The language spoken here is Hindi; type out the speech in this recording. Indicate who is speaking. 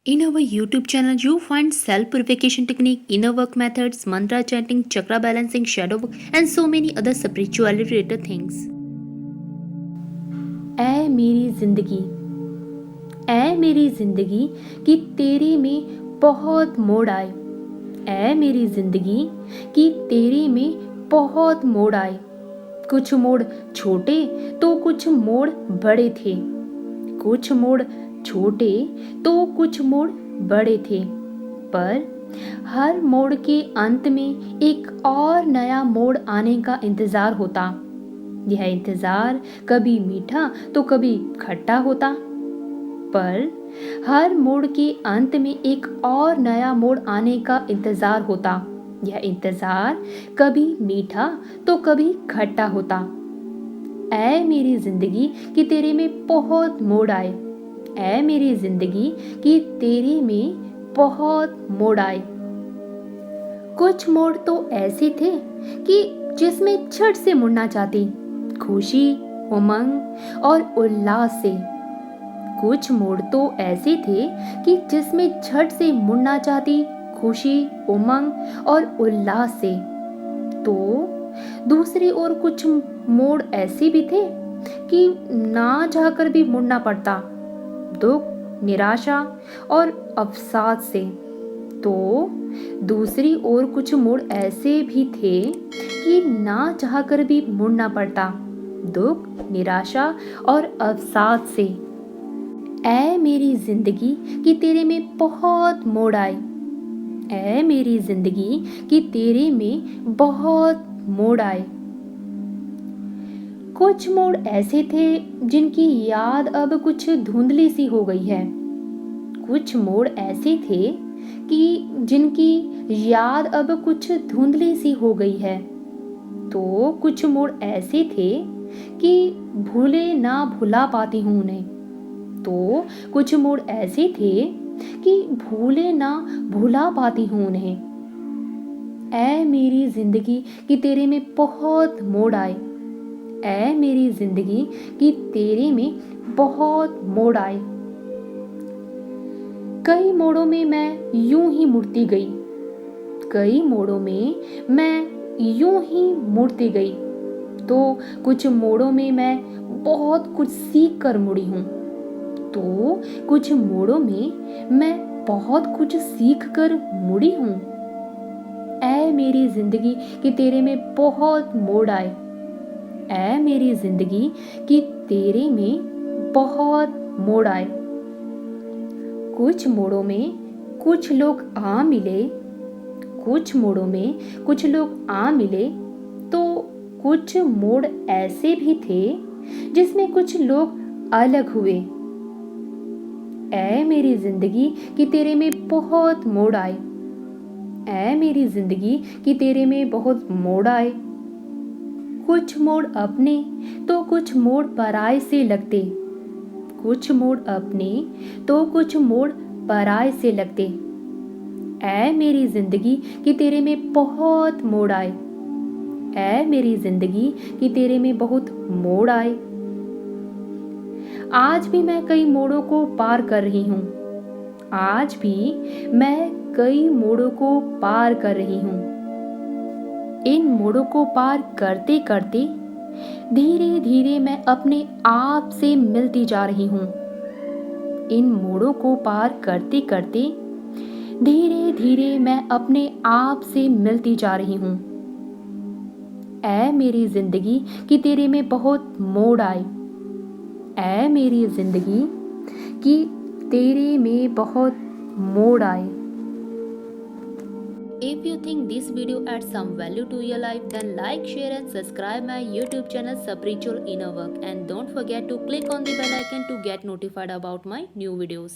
Speaker 1: In our YouTube channel, you find self-purification technique, inner work methods, mantra chanting, chakra balancing, shadow work, and so many other spirituality related things. ऐ मेरी जिंदगी, ऐ मेरी जिंदगी कि तेरे में बहुत मोड़ आए। ऐ मेरी जिंदगी कि तेरे में बहुत मोड़ आए। कुछ मोड़ छोटे तो कुछ मोड़ बड़े थे, कुछ मोड़ छोटे तो कुछ मोड़ बड़े थे, पर हर मोड़ के अंत में एक और नया मोड़ आने का इंतजार होता। यह इंतजार कभी मीठा तो कभी खट्टा होता, पर हर मोड़ के अंत में एक और नया मोड़ आने का इंतजार होता। यह इंतजार कभी मीठा तो कभी खट्टा होता। ऐ मेरी जिंदगी कि तेरे में बहुत मोड़ आए। ऐ मेरी जिंदगी कि तेरे में बहुत मोड़ आए। कुछ मोड़ तो ऐसे थे कि जिसमें झट से मुड़ना चाहती, खुशी, उमंग और उल्लास से। कुछ मोड़ तो ऐसे थे कि जिसमें झट से मुड़ना चाहती, खुशी, उमंग और उल्लास से। तो दूसरी ओर कुछ मोड़ ऐसे भी थे कि ना चाहकर भी मुड़ना पड़ता, दुख, निराशा और अवसाद से। तो दूसरी ओर कुछ मोड़ ऐसे भी थे कि ना चाहकर भी मुड़ना पड़ता, दुख, निराशा और अवसाद से। ऐ मेरी जिंदगी कि तेरे में बहुत मोड़ आए। ऐ मेरी जिंदगी कि तेरे में बहुत मोड़ आए। कुछ मोड़ ऐसे थे जिनकी याद अब कुछ धुंधली सी हो गई है। कुछ मोड़ ऐसे थे कि जिनकी याद अब कुछ धुंधली सी हो गई है। तो कुछ मोड़ ऐसे थे कि भूले ना भुला पाती हूँ उन्हें। तो कुछ मोड़ ऐसे थे कि भूले ना भुला पाती हूँ उन्हें। ऐ मेरी जिंदगी कि तेरे में बहुत मोड़ आए। ऐ मेरी जिंदगी कि तेरे में बहुत मोड़ आए। कई मोड़ों में मैं यूं ही मुड़ती गई, कई मोड़ों में मैं यूं ही मुड़ती गई। तो कुछ मोड़ों में मैं बहुत कुछ सीख कर मुड़ी हूँ। तो कुछ मोड़ों में मैं बहुत कुछ सीख कर मुड़ी हूँ। ऐ मेरी जिंदगी कि तेरे में बहुत मोड़ आए। ऐ मेरी जिंदगी कि तेरे में बहुत मोड़ आए। कुछ मोड़ों में कुछ लोग आ मिले, कुछ मोड़ों में कुछ लोग आ मिले। तो कुछ मोड़ ऐसे भी थे जिसमें कुछ लोग अलग हुए। ऐ मेरी जिंदगी कि तेरे में बहुत मोड़ आए। ऐ मेरी जिंदगी कि तेरे में बहुत मोड़ आए। कुछ मोड़ अपने तो कुछ मोड़ पराये से लगते, कुछ मोड़ अपने तो कुछ मोड़ पराये से लगते। ऐ मेरी जिंदगी कि तेरे में बहुत मोड़ आए। ऐ मेरी जिंदगी कि तेरे में बहुत मोड़ आए। आज भी मैं कई मोड़ों को पार कर रही हूँ। आज भी मैं कई मोड़ों को पार कर रही हूँ। इन मोड़ों को पार करते करते धीरे धीरे मैं अपने आप से मिलती जा रही हूँ। इन मोड़ों को पार करते करते धीरे धीरे मैं अपने आप से मिलती जा रही हूँ। ऐ मेरी जिंदगी कि तेरे में बहुत मोड़ आए। ऐ मेरी जिंदगी कि तेरे में बहुत मोड़ आए। If you think this video adds some value to your life, then like, share and subscribe my YouTube channel Spiritual Inner Work, and don't forget to click on the bell icon to get notified about my new videos.